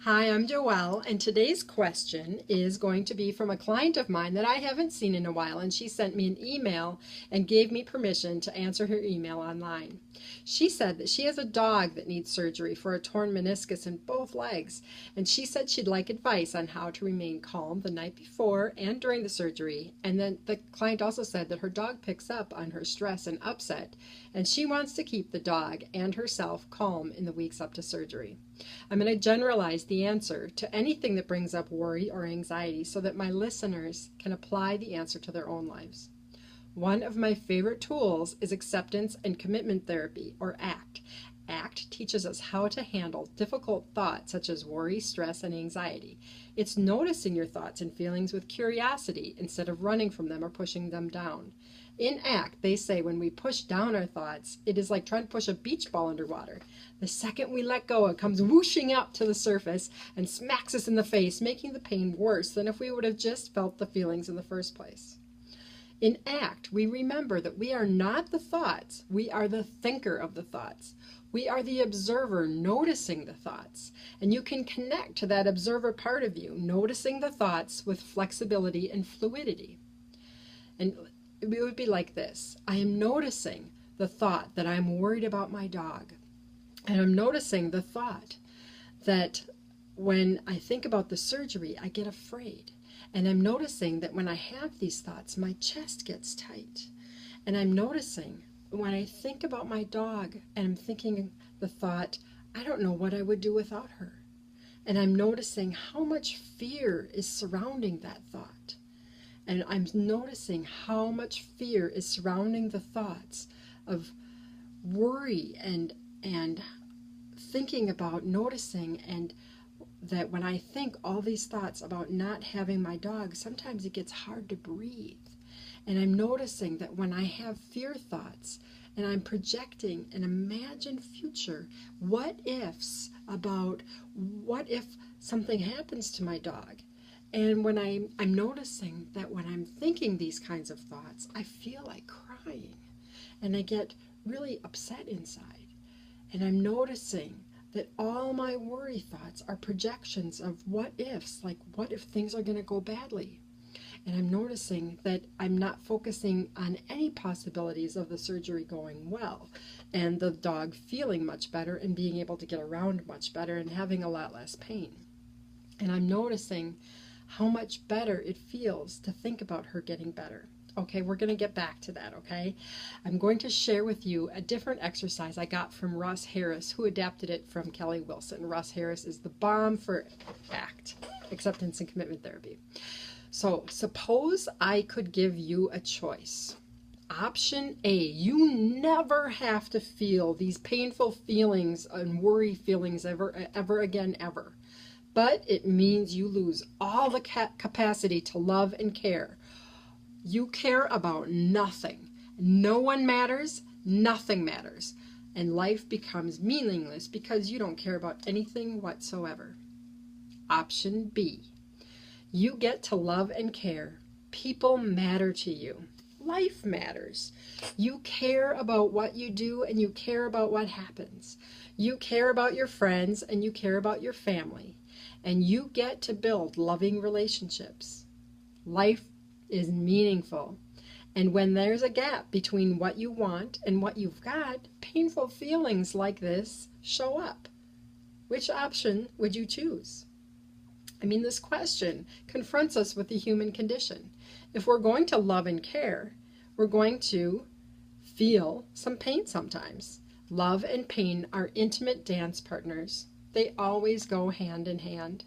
Hi, I'm Joelle, and today's question is going to be from a client of mine that I haven't seen in a while, and she sent me an email and gave me permission to answer her email online. She said that she has a dog that needs surgery for a torn meniscus in both legs, and she said she'd like advice on how to remain calm the night before and during the surgery. And then the client also said that her dog picks up on her stress and upset, and she wants to keep the dog and herself calm in the weeks up to surgery. I'm going to generalize the answer to anything that brings up worry or anxiety so that my listeners can apply the answer to their own lives. One of my favorite tools is acceptance and commitment therapy, or ACT. ACT teaches us how to handle difficult thoughts such as worry, stress, and anxiety. It's noticing your thoughts and feelings with curiosity instead of running from them or pushing them down. In ACT, they say when we push down our thoughts, it is like trying to push a beach ball underwater. The second we let go, it comes whooshing up to the surface and smacks us in the face, making the pain worse than if we would have just felt the feelings in the first place. In ACT, we remember that we are not the thoughts, we are the thinker of the thoughts. We are the observer noticing the thoughts. And you can connect to that observer part of you, noticing the thoughts with flexibility and fluidity. And it would be like this. I am noticing the thought that I'm worried about my dog. And I'm noticing the thought that when I think about the surgery, I get afraid. And I'm noticing that when I have these thoughts, my chest gets tight. And I'm noticing when I think about my dog and I'm thinking the thought, I don't know what I would do without her. And I'm noticing how much fear is surrounding that thought. And I'm noticing how much fear is surrounding the thoughts of worry and thinking about noticing, and that when I think all these thoughts about not having my dog, sometimes it gets hard to breathe. And I'm noticing that when I have fear thoughts and I'm projecting an imagined future, what ifs about what if something happens to my dog. And when I'm noticing that when I'm thinking these kinds of thoughts, I feel like crying and I get really upset inside. And I'm noticing that all my worry thoughts are projections of what ifs, like what if things are going to go badly. And I'm noticing that I'm not focusing on any possibilities of the surgery going well and the dog feeling much better and being able to get around much better and having a lot less pain. And I'm noticing how much better it feels to think about her getting better. Okay, we're going to get back to that, okay? I'm going to share with you a different exercise I got from Russ Harris, who adapted it from Kelly Wilson. Russ Harris is the bomb for ACT, acceptance and commitment therapy. So suppose I could give you a choice. Option A, you never have to feel these painful feelings and worry feelings ever again, ever. But it means you lose all the capacity to love and care. You care about nothing. No one matters, nothing matters. And life becomes meaningless because you don't care about anything whatsoever. Option B, you get to love and care. People matter to you. Life matters. You care about what you do and you care about what happens. You care about your friends and you care about your family. And you get to build loving relationships. Life is meaningful. And when there's a gap between what you want and what you've got, painful feelings like this show up. Which option would you choose? I mean, this question confronts us with the human condition. If we're going to love and care, we're going to feel some pain sometimes. Love and pain are intimate dance partners. They always go hand in hand.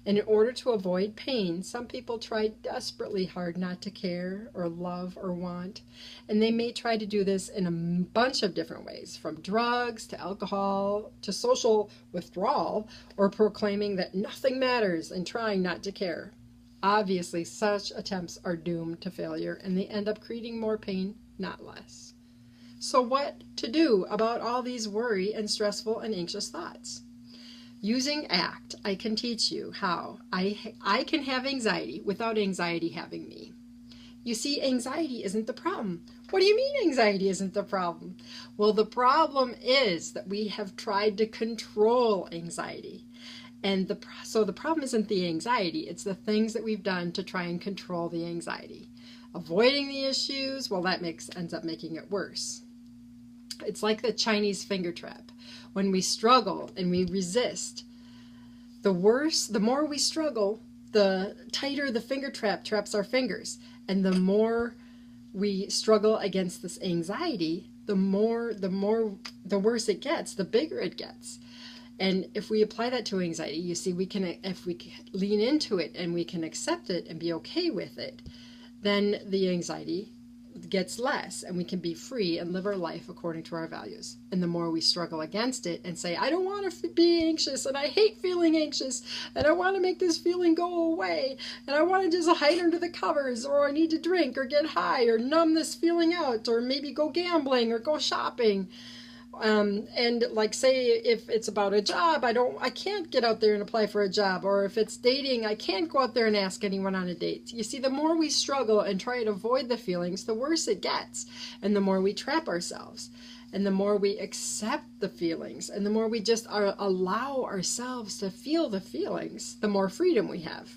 And in order to avoid pain, some people try desperately hard not to care or love or want. And they may try to do this in a bunch of different ways, from drugs to alcohol to social withdrawal, or proclaiming that nothing matters and trying not to care. Obviously, such attempts are doomed to failure, and they end up creating more pain, not less. So what to do about all these worry and stressful and anxious thoughts? Using ACT, I can teach you how I can have anxiety without anxiety having me. You see, anxiety isn't the problem. What do you mean anxiety isn't the problem? Well, the problem is that we have tried to control anxiety. And so the problem isn't the anxiety, it's the things that we've done to try and control the anxiety. Avoiding the issues, well, that ends up making it worse. It's like the Chinese finger trap. When we struggle and we resist, the more we struggle, the tighter the finger trap traps our fingers. And the more we struggle against this anxiety, the worse it gets, the bigger it gets. And if we apply that to anxiety, you see, if we lean into it and we can accept it and be okay with it, then the anxiety gets less and we can be free and live our life according to our values. And the more we struggle against it and say, I don't want to be anxious and I hate feeling anxious and I want to make this feeling go away and I want to just hide under the covers, or I need to drink or get high or numb this feeling out, or maybe go gambling or go shopping. And like, say if it's about a job, I can't get out there and apply for a job. Or if it's dating, I can't go out there and ask anyone on a date. You see, the more we struggle and try to avoid the feelings, the worse it gets. And the more we trap ourselves. And the more we accept the feelings. And the more we just allow ourselves to feel the feelings, the more freedom we have.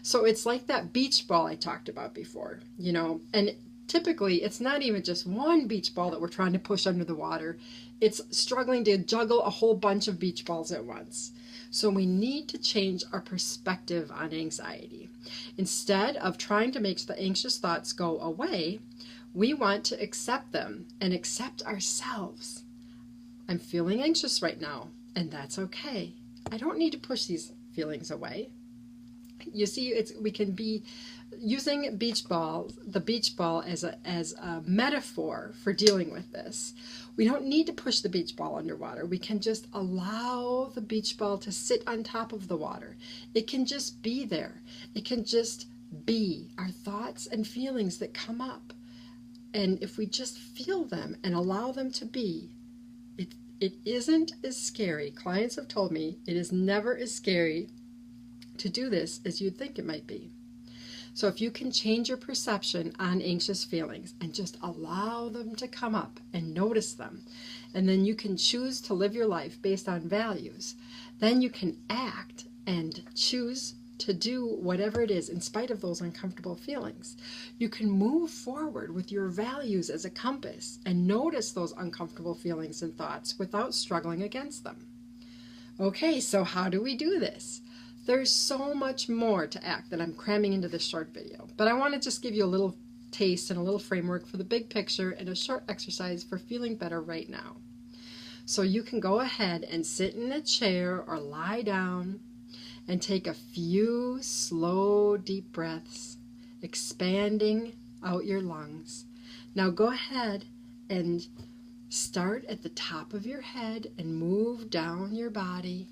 So it's like that beach ball I talked about before, and typically, it's not even just one beach ball that we're trying to push under the water. It's struggling to juggle a whole bunch of beach balls at once. So we need to change our perspective on anxiety. Instead of trying to make the anxious thoughts go away, we want to accept them and accept ourselves. I'm feeling anxious right now, and that's okay. I don't need to push these feelings away. You see, we can be using the beach ball as a metaphor for dealing with this. We don't need to push the beach ball underwater. We can just allow the beach ball to sit on top of the water. It can just be there. It can just be our thoughts and feelings that come up. And if we just feel them and allow them to be, it isn't as scary. Clients have told me it is never as scary to do this as you'd think it might be. So if you can change your perception on anxious feelings and just allow them to come up and notice them, and then you can choose to live your life based on values, then you can act and choose to do whatever it is in spite of those uncomfortable feelings. You can move forward with your values as a compass and notice those uncomfortable feelings and thoughts without struggling against them. Okay, so how do we do this? There's so much more to ACT that I'm cramming into this short video, but I want to just give you a little taste and a little framework for the big picture and a short exercise for feeling better right now. So you can go ahead and sit in a chair or lie down and take a few slow, deep breaths, expanding out your lungs. Now go ahead and start at the top of your head and move down your body.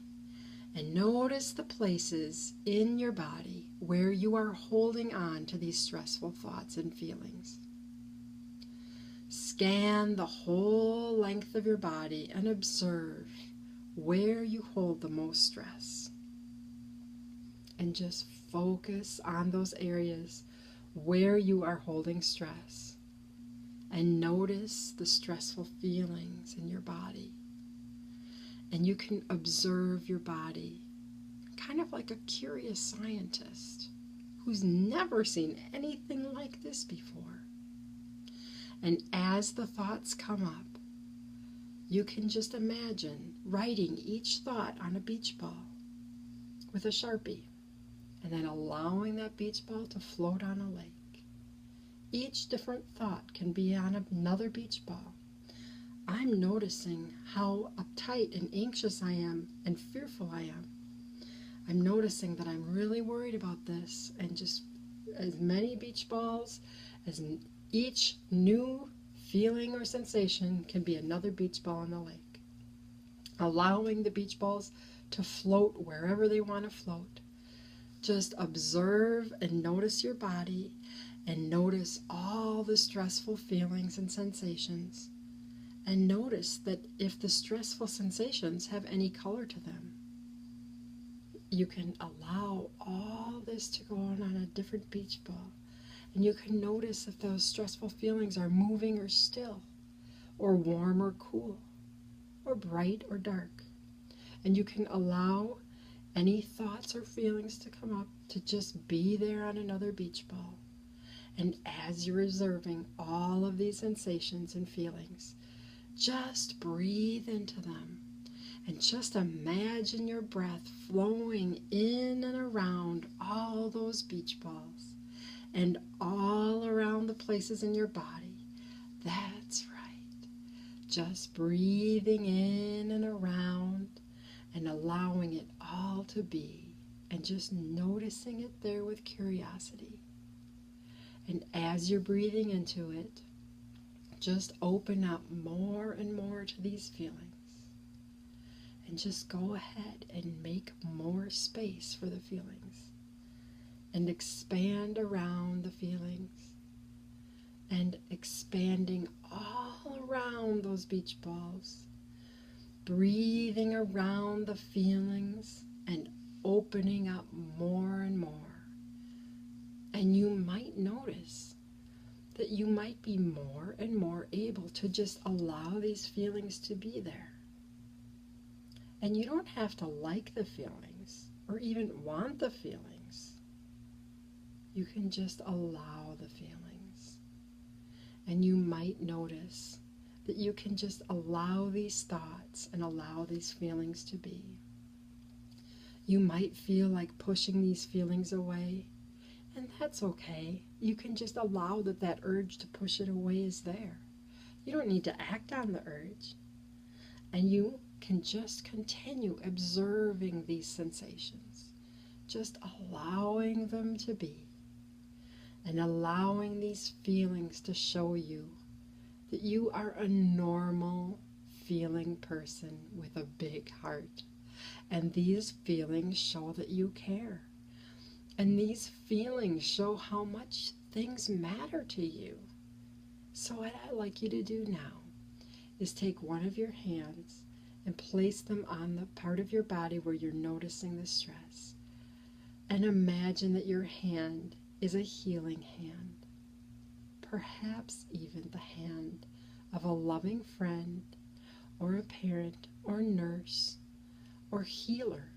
And notice the places in your body where you are holding on to these stressful thoughts and feelings. Scan the whole length of your body and observe where you hold the most stress. And just focus on those areas where you are holding stress. And notice the stressful feelings in your body. And you can observe your body, kind of like a curious scientist who's never seen anything like this before. And as the thoughts come up, you can just imagine writing each thought on a beach ball with a Sharpie, and then allowing that beach ball to float on a lake. Each different thought can be on another beach ball. I'm noticing how uptight and anxious I am and fearful I am. I'm noticing that I'm really worried about this, and just as many beach balls as each new feeling or sensation can be another beach ball in the lake. Allowing the beach balls to float wherever they want to float. Just observe and notice your body and notice all the stressful feelings and sensations. And notice that if the stressful sensations have any color to them, you can allow all this to go on a different beach ball. And you can notice if those stressful feelings are moving or still, or warm or cool, or bright or dark. And you can allow any thoughts or feelings to come up, to just be there on another beach ball. And as you're observing all of these sensations and feelings, just breathe into them. And just imagine your breath flowing in and around all those beach balls and all around the places in your body. That's right. Just breathing in and around and allowing it all to be, and just noticing it there with curiosity. And as you're breathing into it, just open up more and more to these feelings. And just go ahead and make more space for the feelings. And expand around the feelings. And expanding all around those beach balls. Breathing around the feelings and opening up more and more. And you might notice that you might be more and more able to just allow these feelings to be there. And you don't have to like the feelings or even want the feelings. You can just allow the feelings. And you might notice that you can just allow these thoughts and allow these feelings to be. You might feel like pushing these feelings away, and that's okay. You can just allow that urge to push it away is there. You don't need to act on the urge. And you can just continue observing these sensations, just allowing them to be, and allowing these feelings to show you that you are a normal feeling person with a big heart. And these feelings show that you care. And these feelings show how much things matter to you. So what I'd like you to do now is take one of your hands and place them on the part of your body where you're noticing the stress. And imagine that your hand is a healing hand. Perhaps even the hand of a loving friend or a parent or nurse or healer.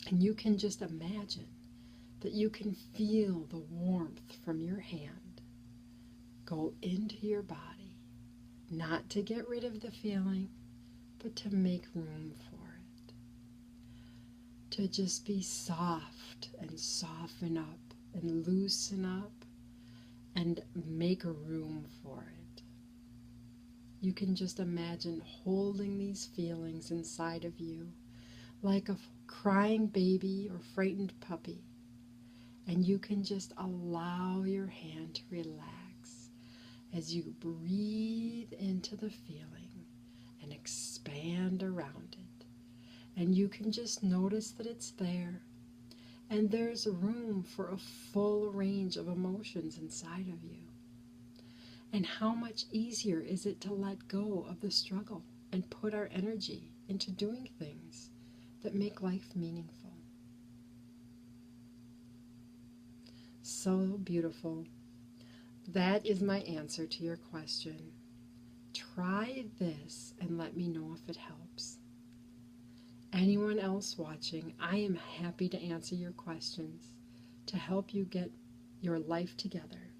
And you can just imagine that you can feel the warmth from your hand go into your body, not to get rid of the feeling, but to make room for it. To just be soft and soften up and loosen up and make room for it. You can just imagine holding these feelings inside of you like a crying baby or frightened puppy. And you can just allow your hand to relax as you breathe into the feeling and expand around it. And you can just notice that it's there. And there's room for a full range of emotions inside of you. And how much easier is it to let go of the struggle and put our energy into doing things that make life meaningful. So beautiful. That is my answer to your question. Try this and let me know if it helps. Anyone else watching, I am happy to answer your questions to help you get your life together.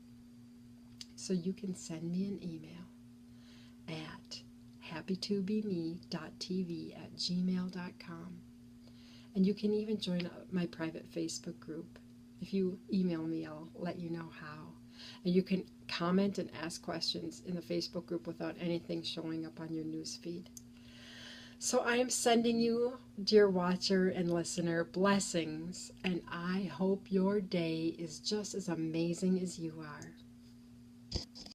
So you can send me an email at happytobeme.tv@gmail.com. And you can even join my private Facebook group. If you email me, I'll let you know how. And you can comment and ask questions in the Facebook group without anything showing up on your news feed. So I am sending you, dear watcher and listener, blessings, and I hope your day is just as amazing as you are.